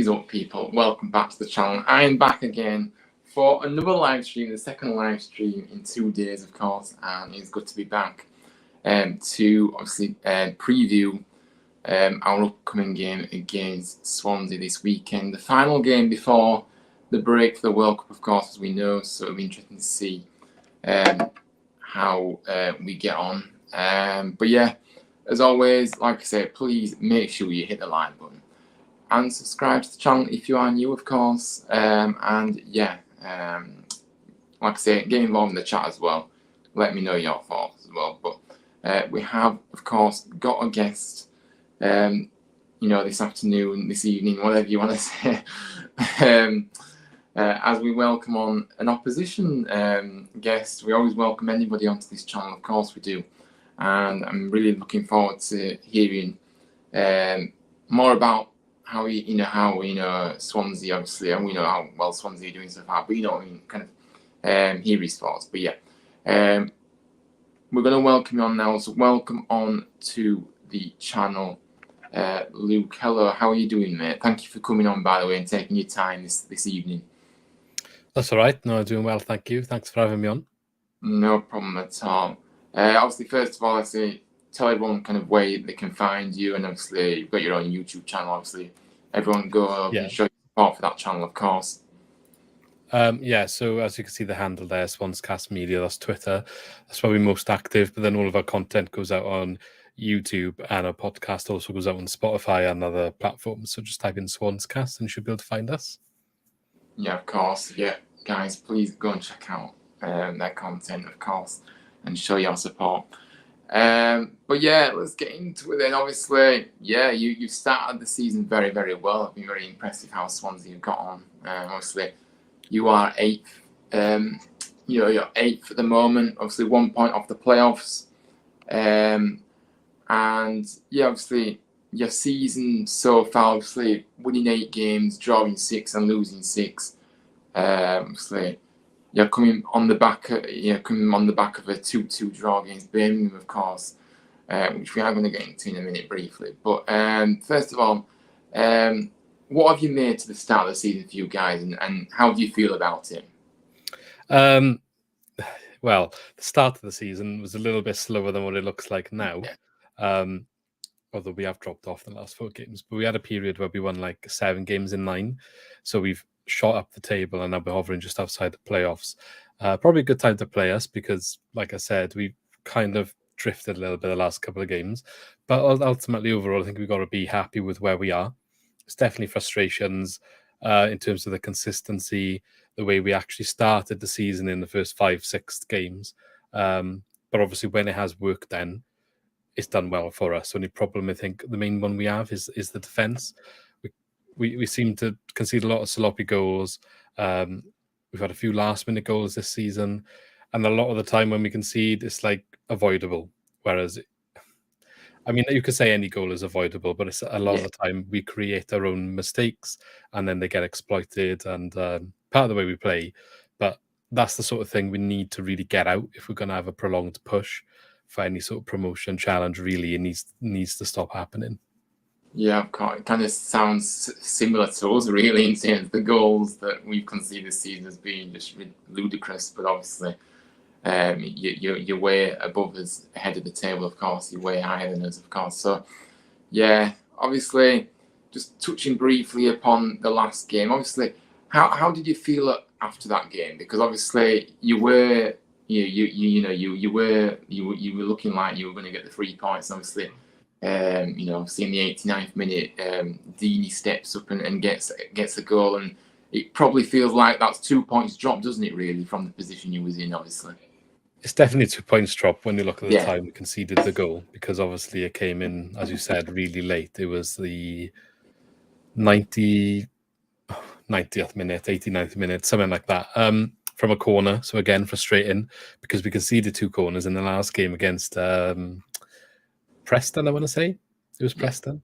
is up, people? Welcome back to the channel. I am back again for another live stream, the second live stream in 2 days, of course, and it's good to be back to obviously preview our upcoming game against Swansea this weekend. The final game before the break for the World Cup, of course, as we know, so it'll be interesting to see how we get on. But yeah, as always, like I said, please make sure you hit the like button and subscribe to the channel if you are new, of course. And yeah, like I say, get involved in the chat as well. Let me know your thoughts as well. But we have, of course, got a guest, this afternoon, this evening, whatever you want to say, as we welcome on an opposition guest. We always welcome anybody onto this channel, of course we do. And I'm really looking forward to hearing more about how Swansea, obviously, and we know how well Swansea are doing so far, but kind of hear his thoughts. But yeah, we're going to welcome you on now. So welcome on to the channel, Luke. Hello, how are you doing, mate? Thank you for coming on, by the way, and taking your time this evening. That's all right. No, doing well, thank you. Thanks for having me on. No problem at all. Obviously, first of all, I say tell everyone kind of where they can find you, and obviously you've got your own YouTube channel. Obviously, everyone go and show your support for that channel, of course. So as you can see, the handle there, Swanscast Media, that's Twitter. That's where we're most active. But then all of our content goes out on YouTube, and our podcast also goes out on Spotify and other platforms. So just type in Swanscast, and you should be able to find us. Yeah, of course. Yeah, guys, please go and check out their content, of course, and show your support. But yeah, let's get into it then. Obviously, yeah, you started the season very, very well. I've been very impressive how Swansea have got on. Obviously, you are 8th. You're 8th at the moment. Obviously, 1 point off the playoffs. And yeah, obviously, your season so far, obviously, winning 8 games, drawing 6 and losing 6. Obviously, you're coming on the back of a 2-2 draw against Birmingham, of course, which we are going to get into in a minute briefly. But first of all, what have you made to the start of the season for you guys, and how do you feel about it? Well, the start of the season was a little bit slower than what it looks like now. Yeah. Although we have dropped off the last 4 games, but we had a period where we won like 7 games in 9. So we've shot up the table, and now we're hovering just outside the playoffs. Probably a good time to play us because, like I said, we've kind of drifted a little bit the last couple of games. But ultimately, overall, I think we've got to be happy with where we are. It's definitely frustrations in terms of the consistency, the way we actually started the season in the first 5-6 games. But obviously, when it has worked, then it's done well for us. The only problem, I think, the main one we have is the defence. We seem to concede a lot of sloppy goals. We've had a few last-minute goals this season, and a lot of the time when we concede, it's like avoidable. Whereas, I mean, you could say any goal is avoidable, but it's a lot of the time we create our own mistakes, and then they get exploited, and part of the way we play. But that's the sort of thing we need to really get out if we're going to have a prolonged push for any sort of promotion challenge. Really, it needs to stop happening. Yeah, of course. It kind of sounds similar to us, really, in terms of the goals that we've conceded this season as being just ludicrous. But obviously, you're way above us, ahead of the table, of course. You're way higher than us, of course. So, yeah, obviously, just touching briefly upon the last game. Obviously, how did you feel after that game? Because obviously, you were looking like you were going to get the 3 points. Obviously. Obviously in the 89th minute, Deeney steps up and gets a goal, and it probably feels like that's 2 points dropped, doesn't it, really, from the position you was in, obviously? It's definitely 2 points drop when you look at the time we conceded the goal, because obviously it came in, as you said, really late. It was the 90th minute, 89th minute, something like that, from a corner. So again, frustrating, because we conceded 2 corners in the last game against Preston, I want to say. It was Preston.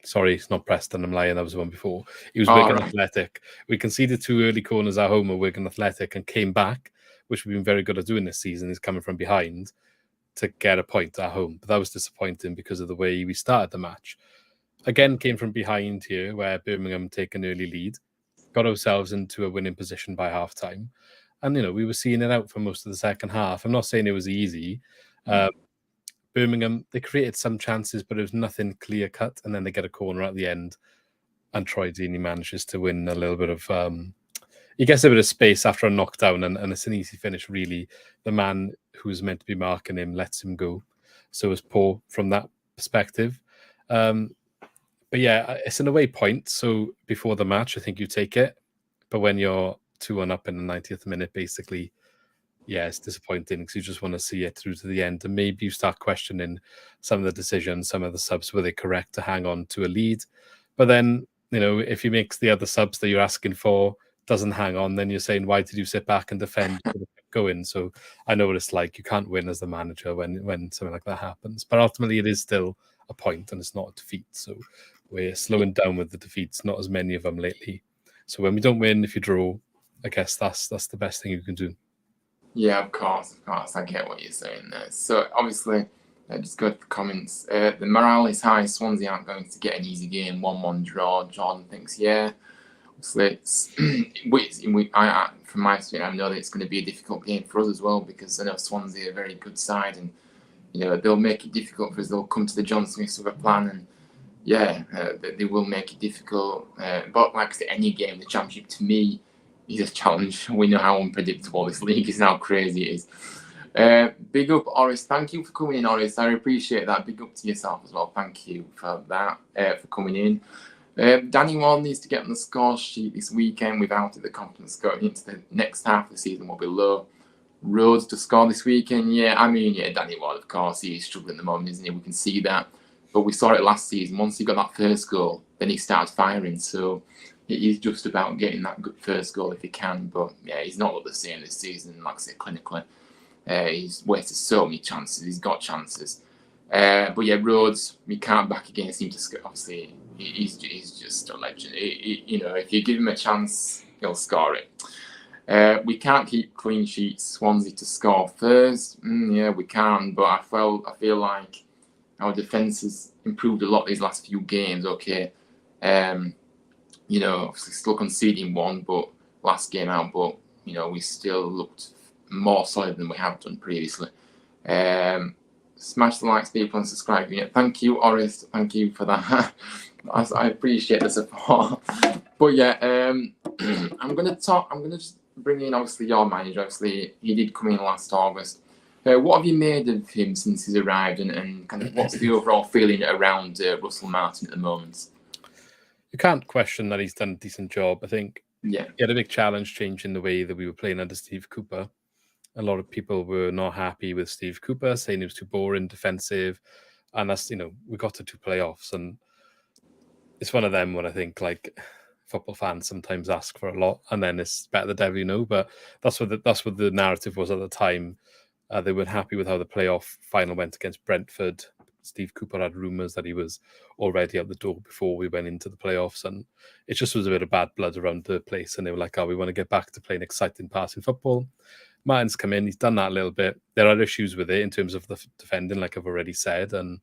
Sorry, it's not Preston. I'm lying. That was the one before. It was Wigan Athletic. We conceded 2 early corners at home at Wigan Athletic and came back, which we've been very good at doing this season, is coming from behind to get a point at home. But that was disappointing because of the way we started the match. again came from behind here, where Birmingham take an early lead, got ourselves into a winning position by half time. And, we were seeing it out for most of the second half. I'm not saying it was easy. Birmingham, they created some chances, but it was nothing clear cut. And then they get a corner at the end. And Troy Deeney manages to win a little bit of... he gets a bit of space after a knockdown, and it's an easy finish, really. The man who was meant to be marking him lets him go. So it's poor from that perspective. But yeah, it's an away point. So before the match, I think you take it. But when you're 2-1 up in the 90th minute, basically, yeah, it's disappointing because you just want to see it through to the end. And maybe you start questioning some of the decisions, some of the subs, were they correct to hang on to a lead? But then, if you make the other subs that you're asking for doesn't hang on, then you're saying, why did you sit back and defend? Going? So I know what it's like. You can't win as the manager when something like that happens. But ultimately, it is still a point and it's not a defeat. So we're slowing down with the defeats, not as many of them lately. So when we don't win, if you draw, I guess that's the best thing you can do. Yeah, of course. I get what you're saying there. So obviously, just go to the comments. The morale is high. Swansea aren't going to get an easy game. 1-1 draw. Jordan thinks, yeah. Obviously, from my experience, I know that it's going to be a difficult game for us as well, because I know Swansea are a very good side, and they'll make it difficult for us. They'll come to the John Smiths with a plan, and they will make it difficult. But like I say, any game, the Championship to me is a challenge. We know how unpredictable this league is and how crazy it is. Big up, Oris. Thank you for coming in, Oris. I appreciate that. Big up to yourself as well. Thank you for that, for coming in. Danny Ward needs to get on the score sheet this weekend. Without it, the confidence going into the next half of the season will be low. Rhodes to score this weekend. Danny Ward, of course, he's struggling at the moment, isn't he? We can see that. But we saw it last season. Once he got that first goal, then he started firing. So it is just about getting that good first goal if he can. But yeah, he's not looked the same this season, like I said, clinically. He's wasted so many chances. He's got chances. But yeah, Rhodes, we can't back against him to score. Obviously, he's just a legend. If you give him a chance, he'll score it. We can't keep clean sheets. Swansea to score first. Yeah, we can. But I feel like our defence has improved a lot these last few games. Okay, obviously still conceding one, but last game out. But we still looked more solid than we have done previously. Smash the likes, people, and subscribe. Thank you, Oris. Thank you for that. I appreciate the support. But yeah, I'm gonna just bring in obviously your manager. Obviously, he did come in last August. What have you made of him since he's arrived, and kind of what's the overall feeling around Russell Martin at the moment? You can't question that he's done a decent job. I think he had a big challenge changing the way that we were playing under Steve Cooper. A lot of people were not happy with Steve Cooper, saying he was too boring, defensive. And that's, we got to 2 playoffs. And it's one of them when I think, like, football fans sometimes ask for a lot, and then it's better the devil you know. But that's what the narrative was at the time. They weren't happy with how the playoff final went against Brentford. Steve Cooper had rumours that he was already out the door before we went into the playoffs, and it just was a bit of bad blood around the place. And they were like, we want to get back to playing exciting passing football. Martin's come in, he's done that a little bit. There are issues with it in terms of the defending, like I've already said, and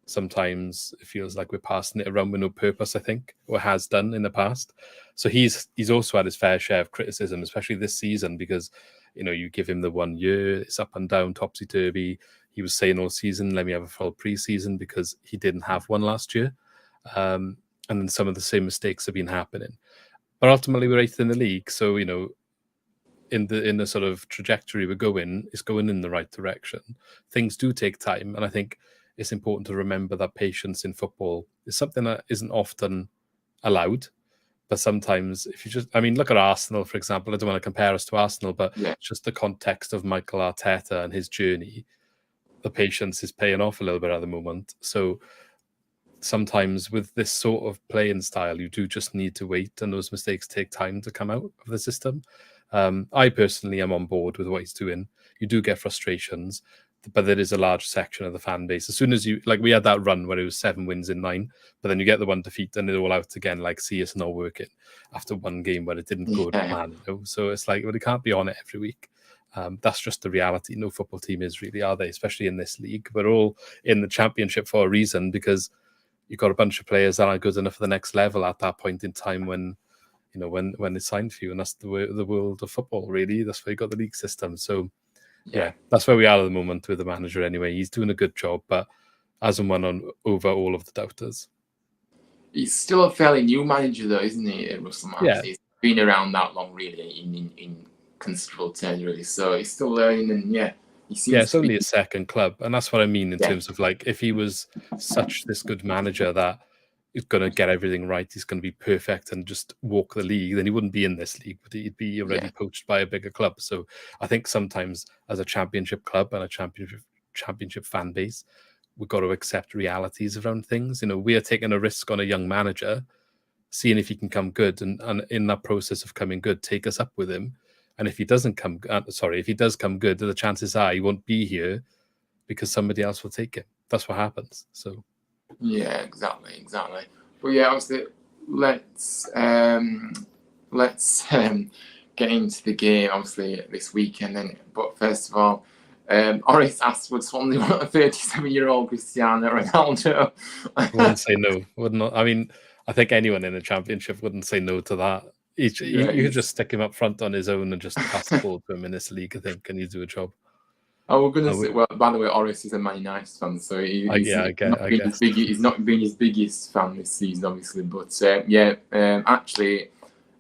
sometimes it feels like we're passing it around with no purpose, I think, or has done in the past. So he's also had his fair share of criticism, especially this season, because you give him the 1 year, it's up and down, topsy-turvy. He was saying all season, let me have a full pre-season, because he didn't have one last year. And then some of the same mistakes have been happening. But ultimately, we're 8th in the league, so, in the sort of trajectory we're going, it's going in the right direction. Things do take time, and I think it's important to remember that patience in football is something that isn't often allowed. But sometimes, if you just, look at Arsenal, for example. I don't want to compare us to Arsenal, but just the context of Michael Arteta and his journey, the patience is paying off a little bit at the moment. So sometimes with this sort of playing style, you do just need to wait, and those mistakes take time to come out of the system. I personally am on board with what he's doing. You do get frustrations, but there is a large section of the fan base. As soon as we had that run where it was 7 wins in 9, but then you get the 1 defeat and it all out again, like, see, it's not working after 1 game where it didn't go to plan. So it's like, well, you can't be on it every week. That's just the reality. No football team is really, are they? Especially in this league. We're all in the Championship for a reason, because you've got a bunch of players that aren't good enough for the next level at that point in time when it's signed for you, and that's the world of football, really. That's why you got the league system. So yeah, that's where we are at the moment with the manager anyway. He's doing a good job, but hasn't won over all of the doubters. He's still a fairly new manager though, isn't he, Russell Marks? Yeah. He's been around that long, really, in considerable terms, really. So he's still learning, and he seems it's only a second club, and that's what I mean in terms of like, if he was such this good manager that he's going to get everything right, he's going to be perfect and just walk the league, then he wouldn't be in this league, but he'd be already poached by a bigger club. So I think sometimes as a championship club and a championship fan base, we've got to accept realities around things. We are taking a risk on a young manager, seeing if he can come good, and in that process of coming good, take us up with him. And if he doesn't if he does come good, the chances are he won't be here because somebody else will take him. That's what happens. So yeah, exactly. But obviously, let's get into the game. Obviously, this weekend. Then, but first of all, Oris asked, would Swansea want a 37-year-old Cristiano Ronaldo? Wouldn't say no. Would not. I mean, I think anyone in the Championship wouldn't say no to that. You could just stick him up front on his own and just pass the ball to him in this league, I think, and he'd do a job. Oh, we're gonna say. Well, by the way, Oris is a Man United fan, so he's not been his biggest fan this season, obviously. But actually,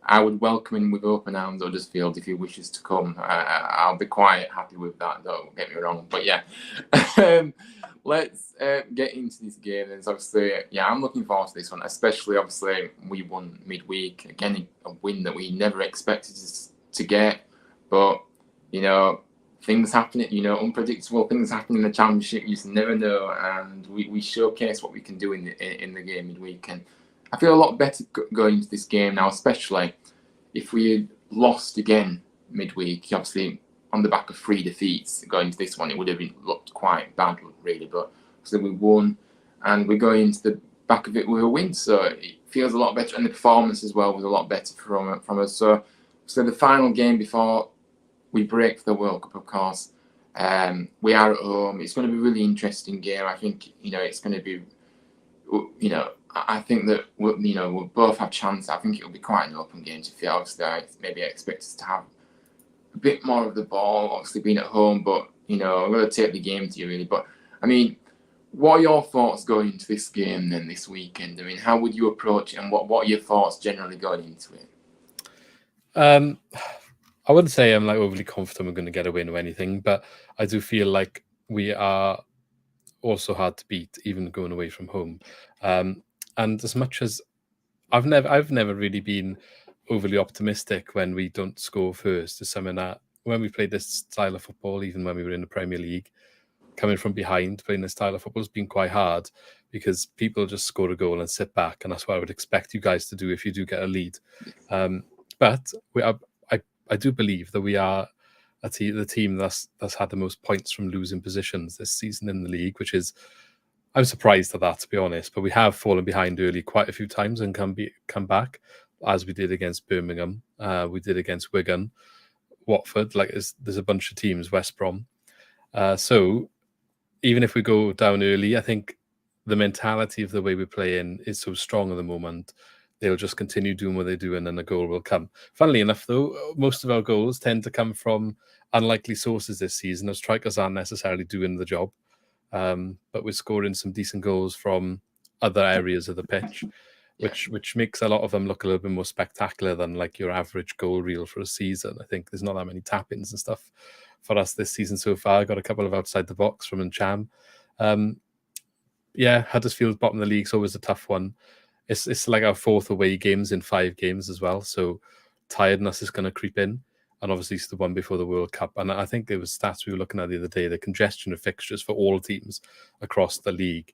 I would welcome him with open arms Huddersfield if he wishes to come. I'll be quite happy with that. Don't get me wrong. But let's get into this game. And obviously, I'm looking forward to this one. Especially, obviously, we won midweek again, a win that we never expected to get. But things happen, unpredictable things happen in the Championship. You just never know, and we showcase what we can do in the game midweek. And I feel a lot better going into this game now, especially if we had lost again midweek. Obviously, on the back of 3 defeats going into this one, it would have looked quite bad, really. But so we won, and we're going into the back of it with a win, so it feels a lot better. And the performance as well was a lot better from us. So the final game before we break for the World Cup, of course. We are at home. It's going to be a really interesting game. I think it's going to be. I think that we'll both have chance. I think it'll be quite an open game to feel. Obviously, maybe I expect us to have a bit more of the ball. Obviously, being at home, but I'm going to take the game to you really. But I mean, what are your thoughts going into this game then this weekend? I mean, how would you approach it, and what are your thoughts generally going into it? I wouldn't say I'm like overly confident we're going to get a win or anything, but I do feel like we are also hard to beat, even going away from home. And as much as I've never really been overly optimistic when we don't score first. It's something that when we played this style of football, even when we were in the Premier League, coming from behind, playing this style of football has been quite hard because people just score a goal and sit back, and that's what I would expect you guys to do if you do get a lead. But I do believe that we are the team that's had the most points from losing positions this season in the league, which is, I'm surprised at that, to be honest. But we have fallen behind early quite a few times and come back, as we did against Birmingham, we did against Wigan, Watford. Like there's a bunch of teams, West Brom. So even if we go down early, I think the mentality of the way we play in is so strong at the moment. They'll just continue doing what they're doing and a goal will come. Funnily enough, though, most of our goals tend to come from unlikely sources this season. Our strikers aren't necessarily doing the job, but we're scoring some decent goals from other areas of the pitch, which makes a lot of them look a little bit more spectacular than like your average goal reel for a season. I think there's not that many tap-ins and stuff for us this season so far. I got a couple of outside the box from Ncham. Huddersfield bottom of the league is always a tough one. It's like our 4th away games in 5 games as well. So tiredness is going to creep in. And obviously it's the one before the World Cup. And I think there was stats we were looking at the other day, the congestion of fixtures for all teams across the league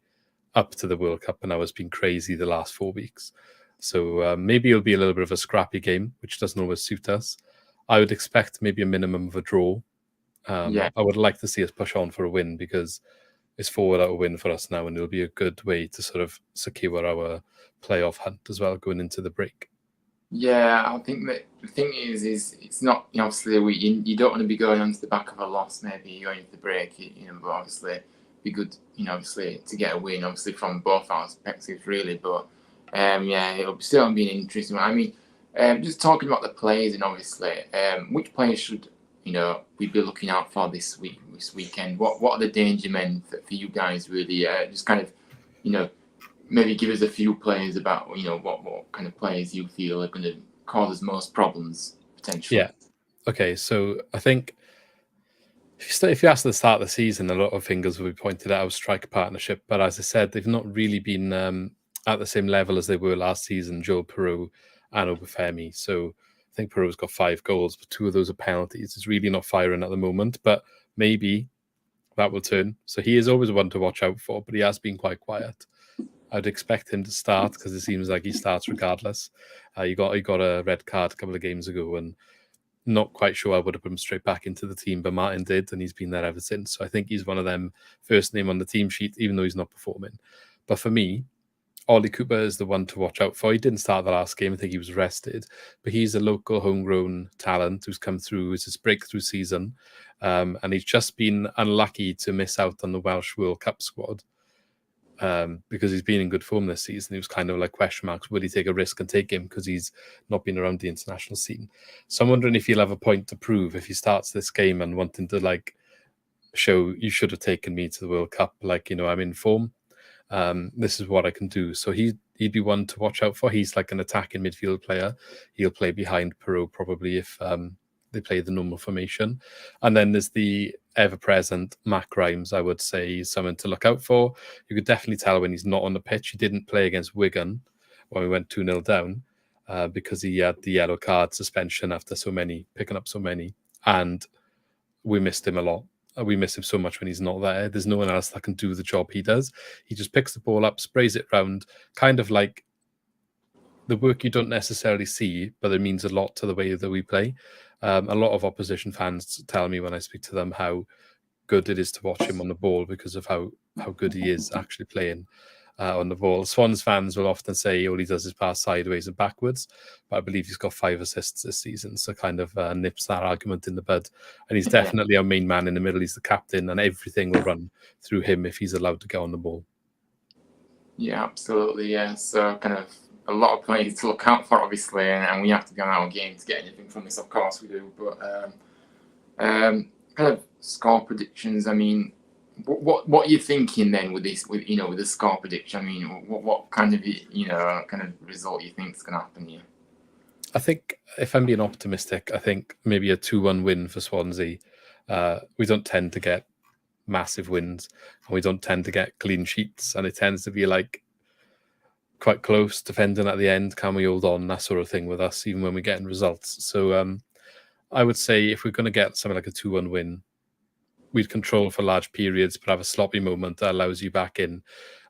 up to the World Cup. And that has been crazy the last 4 weeks. So maybe it'll be a little bit of a scrappy game, which doesn't always suit us. I would expect maybe a minimum of a draw. I would like to see us push on for a win because it's 4 without a win for us now, and it'll be a good way to sort of secure our playoff hunt as well going into the break. Yeah, I think that the thing is it's not, obviously you don't want to be going onto the back of a loss maybe going into the break, but obviously be good, obviously to get a win, obviously from both our perspectives, really. But it'll still be an interesting one. I mean, just talking about the players, and obviously, which players should we be looking out for this weekend? What are the danger men for you guys, really? Just kind of, maybe give us a few players about what kind of players you feel are going to cause us most problems potentially. Yeah. Okay, so I think if you ask at the start of the season, a lot of fingers will be pointed at our striker partnership. But as I said, they've not really been at the same level as they were last season, Joel Peru and Obafemi. So I think Peru's got 5 goals, but 2 of those are penalties. It's really not firing at the moment, but maybe that will turn. So he is always one to watch out for, but he has been quite quiet. I'd expect him to start because it seems like he starts regardless. He got a red card a couple of games ago, and not quite sure I would have put him straight back into the team, but Martin did, and he's been there ever since. So I think he's one of them first name on the team sheet, even though he's not performing. But for me, Ollie Cooper is the one to watch out for. He didn't start the last game. I think he was rested, but he's a local homegrown talent who's come through. It's his breakthrough season, and he's just been unlucky to miss out on the Welsh World Cup squad. Because he's been in good form this season. He was kind of like question marks. Would he take a risk and take him because he's not been around the international scene? So I'm wondering if he'll have a point to prove if he starts this game and wanting to show you should have taken me to the World Cup. I'm in form. This is what I can do. So he'd be one to watch out for. He's like an attacking midfield player. He'll play behind Peru probably if they play the normal formation. And then there's the ever-present Matt Grimes, I would say, is someone to look out for. You could definitely tell when he's not on the pitch. He didn't play against Wigan when we went 2-0 down because he had the yellow card suspension after picking up so many. And we missed him a lot. We miss him so much when he's not there. There's no one else that can do the job he does. He just picks the ball up, sprays it round, kind of like the work you don't necessarily see, but it means a lot to the way that we play. A lot of opposition fans tell me when I speak to them how good it is to watch him on the ball because of how good he is actually playing on the ball. Swans fans will often say all he does is pass sideways and backwards, but I believe he's got 5 assists this season, so kind of nips that argument in the bud. And he's definitely our main man in the middle. He's the captain, and everything will run through him if he's allowed to go on the ball. Yeah, absolutely. Yeah, so kind of a lot of players to look out for, obviously, and we have to be on our game to get anything from this. Of course, we do. But kind of score predictions. I mean, what are you thinking then with this? With the score prediction. I mean, what kind of result you think is going to happen here? I think if I'm being optimistic, I think maybe a 2-1 win for Swansea. We don't tend to get massive wins, and we don't tend to get clean sheets, and it tends to be like quite close defending at the end. Can we hold on? That sort of thing with us, even when we're getting results. So I would say if we're going to get something like a 2-1 win, we'd control for large periods, but have a sloppy moment that allows you back in,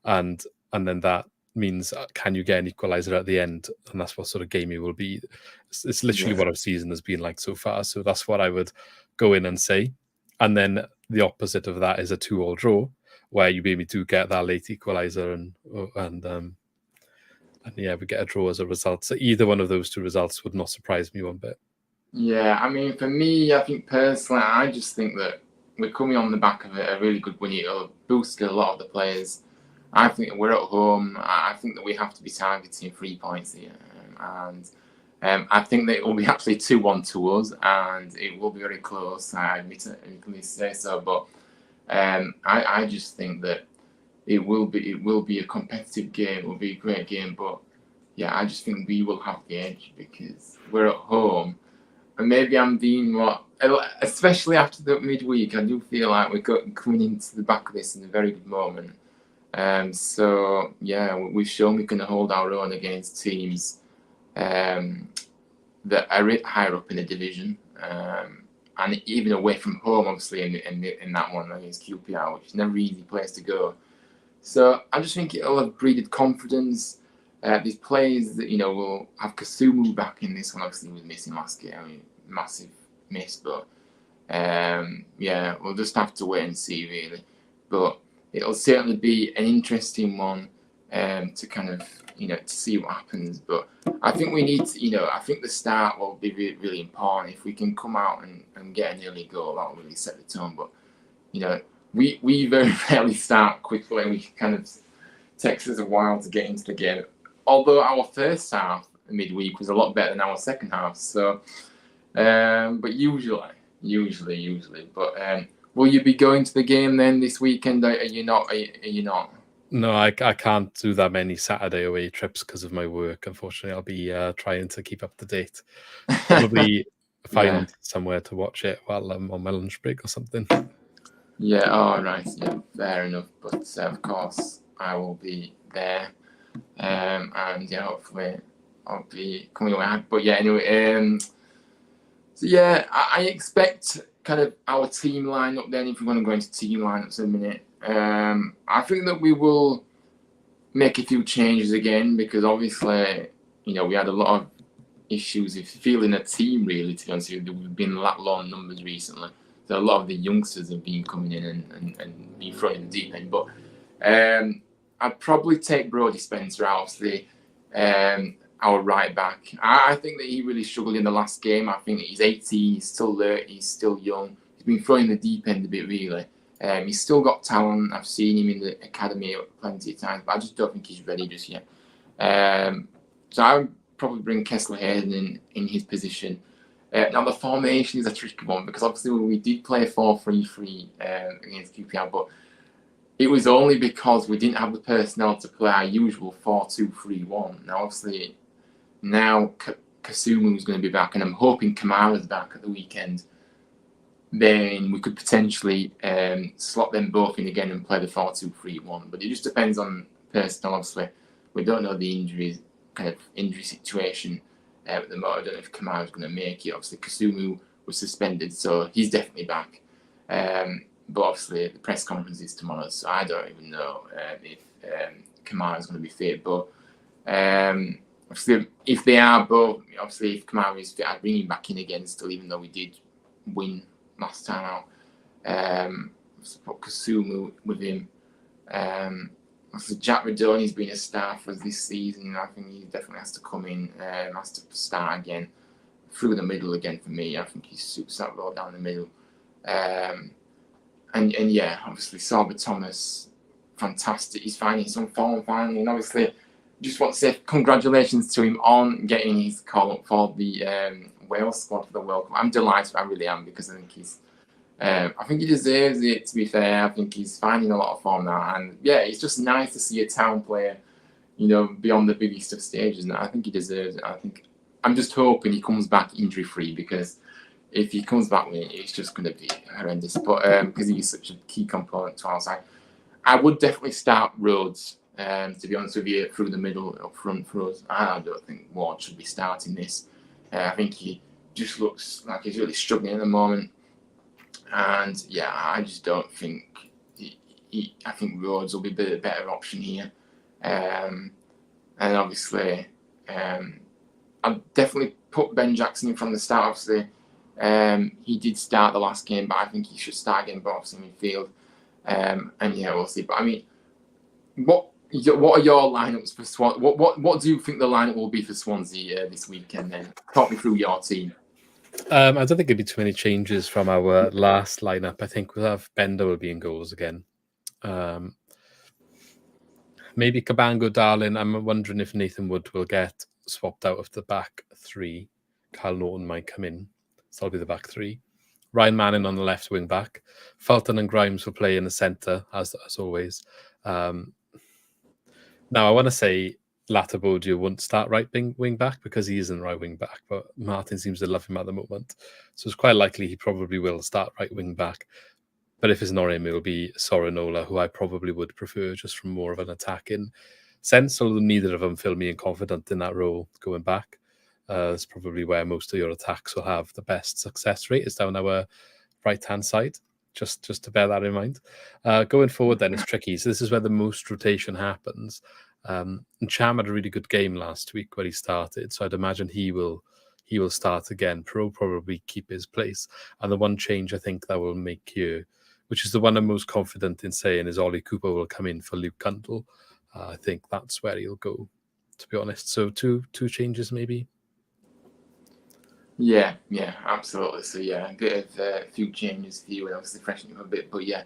and then that means can you get an equaliser at the end, and that's what sort of game it will be. It's literally what our season has been like so far. So that's what I would go in and say. And then the opposite of that is a 2-2 draw, where you maybe do get that late equaliser and yeah, we get a draw as a result. So either one of those 2 results would not surprise me one bit. Yeah, I mean, for me, I think personally, I just think that we're coming on the back of a really good win. It'll boost a lot of the players. I think we're at home. I think that we have to be targeting 3 points here. And I think that it will be actually 2-1 to us, and it will be very close. I admit it, you can say so. But I just think that it will be a competitive game. It will be a great game. But yeah, I just think we will have the edge because we're at home. And maybe I'm being especially after the midweek, I do feel like we're coming into the back of this in a very good moment. So yeah, we've shown we can hold our own against teams that are higher up in the division, and even away from home, obviously in that one against QPR, which is never an easy place to go. So I just think it'll have breeded confidence. These players that will have Kasumu back in this one. Obviously, he was missing last game. I mean, massive miss, but yeah, we'll just have to wait and see, really. But it'll certainly be an interesting one to kind of to see what happens. But I think we need to, I think the start will be really, really important. If we can come out and get an early goal, that will really set the tone. But we very rarely start quickly. We kind of takes us a while to get into the game. Although our first half midweek was a lot better than our second half. So, but usually. But will you be going to the game then this weekend? Are you not? Are you not? No, I can't do that many Saturday away trips because of my work. Unfortunately, I'll be trying to keep up to date. Probably find somewhere to watch it while I'm on my lunch break or something. Yeah, oh, right. Yeah, fair enough. But of course, I will be there. And yeah, hopefully I'll be coming away. But yeah, anyway, so yeah, I expect kind of our team lineup then, if we're going to go into team lineups in a minute. I think that we will make a few changes again because obviously, we had a lot of issues with feeling a team really, to be honest with you. We've been low on numbers recently. So a lot of the youngsters have been coming in and been thrown in the deep end. But I'd probably take Brodie Spencer out, obviously, our right back. I think that he really struggled in the last game. I think he's 18, he's still alert, he's still young. He's been thrown in the deep end a bit, really. He's still got talent. I've seen him in the academy plenty of times, but I just don't think he's ready just yet. So I would probably bring Kessler Hayden in his position. Now the formation is a tricky one because obviously we did play 4-3-3 against QPR, but it was only because we didn't have the personnel to play our usual 4-2-3-1. Now obviously Kasumu's going to be back, and I'm hoping Kamara's back at the weekend. Then we could potentially slot them both in again and play the 4-2-3-1. But it just depends on personnel. Obviously, we don't know the injury situation at the moment. I don't know if Kamara's going to make it. Obviously, Kasumu was suspended, so he's definitely back. But obviously, the press conference is tomorrow, so I don't even know if Kamara's going to be fit. But obviously, if they are both, obviously, if Kamara is fit, I'd bring him back in again still, even though we did win last time out. Put Kasumu with him. Jack Radoni's been a star for us this season. I think he definitely has to come in, has to start again through the middle again for me. I think he suits that role down the middle. And yeah, obviously Sorba Thomas, fantastic. He's finding some form finally, and obviously just want to say congratulations to him on getting his call up for the Wales squad for the World Cup. I'm delighted, I really am, because I think he deserves it, to be fair. I think he's finding a lot of form now. And yeah, it's just nice to see a town player, beyond the biggest of stages. And I think he deserves it. I'm just hoping he comes back injury-free, because if he comes back with it, it's just going to be horrendous. But because he's such a key component to our side, I would definitely start Rhodes, to be honest with you, through the middle, up front for us. I don't think Ward should be starting this. I think he just looks like he's really struggling at the moment. And yeah, I just don't think I think Rhodes will be a better option here. And obviously, I'd definitely put Ben Jackson in from the start. Obviously, he did start the last game, but I think he should start again, but obviously midfield. And yeah, we'll see. But I mean, what are your lineups for Swansea? What do you think the lineup will be for Swansea this weekend? Then talk me through your team. I don't think it'd be too many changes from our last lineup. I think we'll have Bender will be in goals again. Maybe Cabango, Darlin. I'm wondering if Nathan Wood will get swapped out of the back three. Kyle Norton might come in. So I'll be the back three. Ryan Manning on the left wing back. Fulton and Grimes will play in the centre, as always. Now, I want to say Latabodio won't start right wing back because he isn't right wing back, but Martin seems to love him at the moment. So it's quite likely he probably will start right wing back. But if it's not him, it'll be Sorinola, who I probably would prefer just from more of an attacking sense, although neither of them feel me confident in that role going back. It's probably where most of your attacks will have the best success rate, is down our right-hand side. Just to bear that in mind. Going forward, then, it's tricky. So this is where the most rotation happens. And Cham had a really good game last week where he started, so I'd imagine he will start again. Pro probably keep his place. And the one change I think that will make here, which is the one I'm most confident in saying, is Ollie Cooper will come in for Luke Cundle. I think that's where he'll go, to be honest. So two changes maybe. Yeah, absolutely. So yeah, a bit of a few changes for you, and obviously freshen him a bit. But yeah,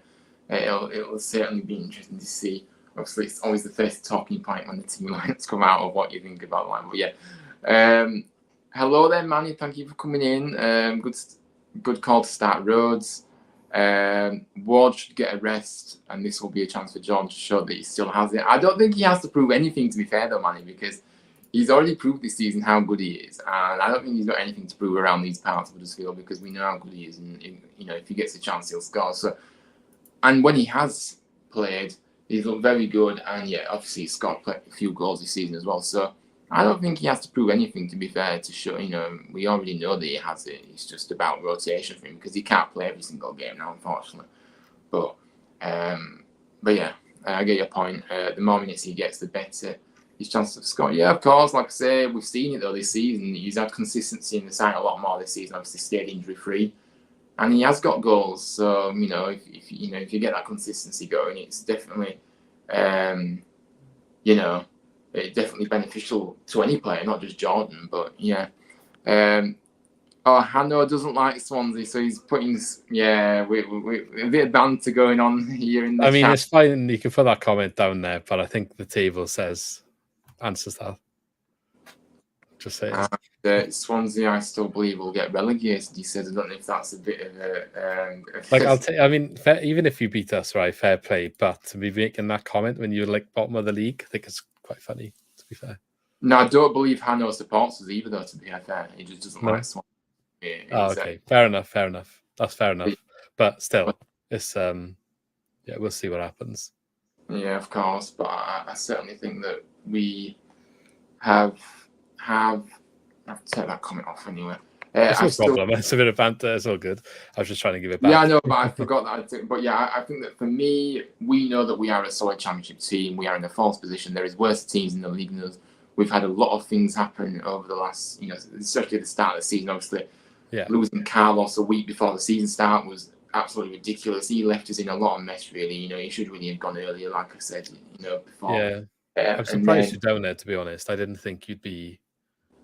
It'll certainly be interesting to see. Obviously, it's always the first talking point when the team lines come out of what you think about the line. But yeah, hello there, Manny. Thank you for coming in. Good call to start Rhodes. Ward should get a rest, and this will be a chance for John to show that he still has it. I don't think he has to prove anything, to be fair, though, Manny, because he's already proved this season how good he is, and I don't think he's got anything to prove around these parts of Huddersfield because we know how good he is, and if he gets a chance, he'll score. So, and when he has played, he's looked very good, and yeah, obviously he's scored a few goals this season as well. So I don't think he has to prove anything, to be fair, to show, we already know that he has it. It's just about rotation for him because he can't play every single game now, unfortunately. But yeah, I get your point. The more minutes he gets, the better his chances of scoring. Yeah, of course, like I say, we've seen it though this season. He's had consistency in the side a lot more this season, obviously stayed injury-free. And he has got goals, so if you get that consistency going, it's definitely, it's definitely beneficial to any player, not just Jordan. But yeah, Hanno doesn't like Swansea, so he's putting we a bit of banter going on here in the chat. I mean, it's fine. You can put that comment down there, but I think the table answers that. Just say Swansea, I still believe, will get relegated. He says, I don't know if that's a bit of a I mean, even if you beat us, right, fair play. But to be making that comment when you're like bottom of the league, I think it's quite funny. To be fair. No, I don't believe Hanno supports us either, though. To be fair, he just doesn't like Swansea. Okay, fair enough. That's fair enough. But still, it's we'll see what happens. Yeah, of course. But I certainly think that we have. I'll take that comment off anyway. It's no problem. It's a bit of banter. It's all good. I was just trying to give it back. Yeah, I know, but I forgot that. But yeah, I think that for me, we know that we are a solid championship team. We are in a false position. There is worse teams in the league than us. We've had a lot of things happen over the last, especially at the start of the season. Obviously, losing Carlos a week before the season start was absolutely ridiculous. He left us in a lot of mess, really. He should really have gone earlier, like I said, before. Yeah. I'm surprised you're down there, to be honest. I didn't think you'd be.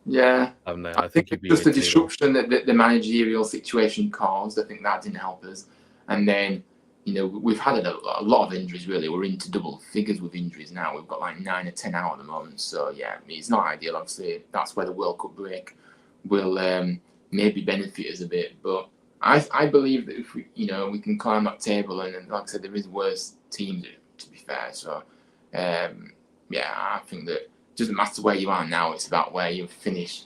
Yeah, I think you'd be just the disruption that the managerial situation caused. I think that didn't help us. And then, we've had a lot of injuries. Really, we're into double figures with injuries now. We've got like 9 or 10 out at the moment. So yeah, it's not ideal. Obviously, that's where the World Cup break will maybe benefit us a bit. But I believe that if we can climb that table, and like I said, there is worse teams, to be fair. So I think that. Doesn't matter where you are now, it's about where you finish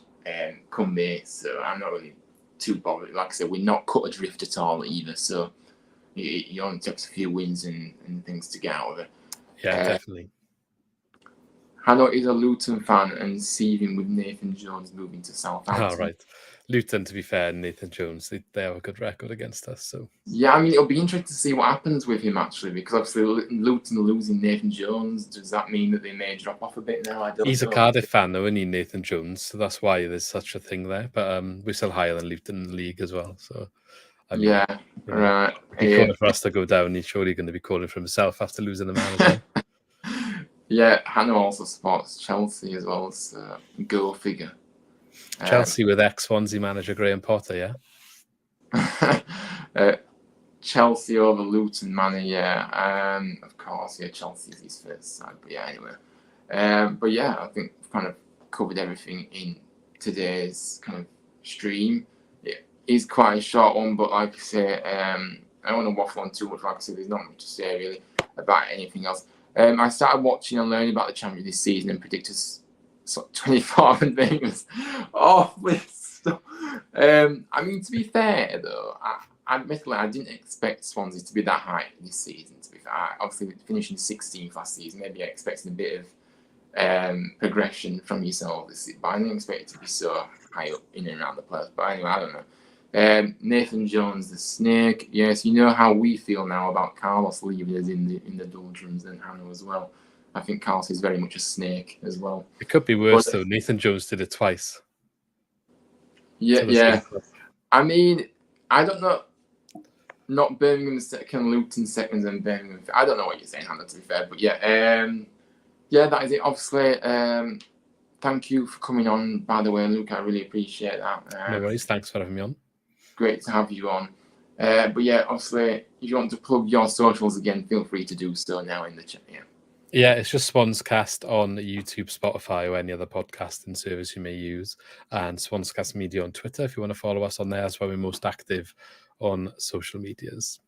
come May. So I'm not really too bothered. Like I said, we're not cut adrift at all either. So it only takes a few wins and things to get out of it. Yeah, definitely. Hanno is a Luton fan and seething with Nathan Jones moving to Southampton. Oh, right. Luton, to be fair, and Nathan Jones, they have a good record against us. So yeah, I mean, it'll be interesting to see what happens with him actually, because obviously Luton losing Nathan Jones, does that mean that they may drop off a bit now? I don't know. He's a Cardiff fan, though, isn't he, Nathan Jones? So that's why there's such a thing there. But we're still higher than Luton in the league as well. So I mean, right. He's calling for us to go down. He's surely going to be calling for himself after losing the man as well. Yeah, Hanno also supports Chelsea as well, so go figure. Chelsea with ex-Swansea manager Graham Potter, yeah? Chelsea over Luton, man, yeah. Of course, yeah, Chelsea is his first side, but yeah, anyway. But yeah, I think we've kind of covered everything in today's kind of stream. It is quite a short one, but like I say, I don't want to waffle on too much. Like I said, there's not much to say really about anything else. I started watching and learning about the champion this season and predicted 24 and things. I mean, to be fair though, admittedly, I didn't expect Swansea to be that high this season. To be fair, obviously finishing 16th last season, maybe I expected a bit of progression from yourself this season, but I didn't expect it to be so high up in and around the playoffs. But anyway, I don't know. Nathan Jones, the snake. Yes, you know how we feel now about Carlos leaving us in the doldrums and Hanno as well. I think Carlos is very much a snake as well. It could be worse though. Nathan Jones did it twice. Yeah. I mean, I don't know. Not Birmingham second, Luton second, and Birmingham. I don't know what you're saying, Hannah. To be fair, but yeah, that is it. Obviously, thank you for coming on. By the way, Luke, I really appreciate that. No worries. Thanks for having me on. Great to have you on. But yeah, obviously, if you want to plug your socials again, feel free to do so now in the chat. Yeah. Yeah, it's just Swanscast on YouTube, Spotify, or any other podcasting service you may use, and Swanscast Media on Twitter if you want to follow us on there. That's where we're most active on social medias.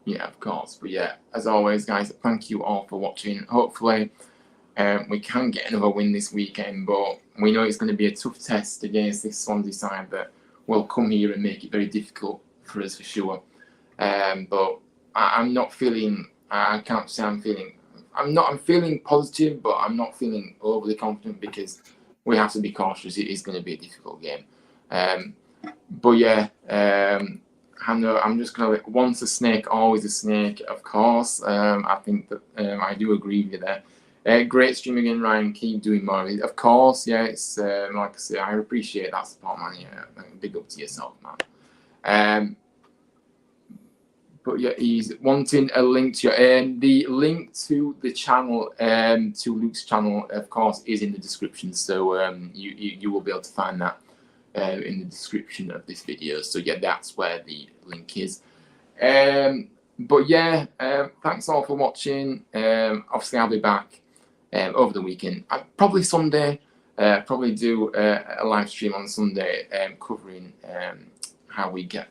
Yeah, of course. But yeah, as always, guys, thank you all for watching. Hopefully, we can get another win this weekend, but we know it's going to be a tough test against this Swansea side that will come here and make it very difficult for us for sure. But I'm not feeling. I can't say I'm feeling. I'm feeling positive, but I'm not feeling overly confident because we have to be cautious. It is going to be a difficult game. But yeah, I'm just gonna once a snake, always a snake. Of course, I think that I do agree with you there. Great stream again, Ryan. Keep doing more. Of course, yeah. It's like I say, I appreciate that support, man. Yeah, big up to yourself, man. But yeah, he's wanting a link to your the link to the channel, to Luke's channel, of course, is in the description. So you will be able to find that in the description of this video. So yeah, that's where the link is. But yeah, thanks all for watching. Obviously, I'll be back over the weekend. Probably Sunday. Probably do a live stream on Sunday, covering how we got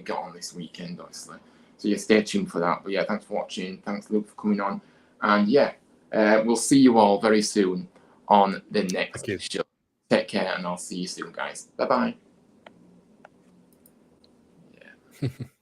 on this weekend, obviously. So yeah, stay tuned for that. But yeah, thanks for watching. Thanks, Luke, for coming on. And yeah, we'll see you all very soon on the next show. Take care, and I'll see you soon, guys. Bye-bye. Yeah.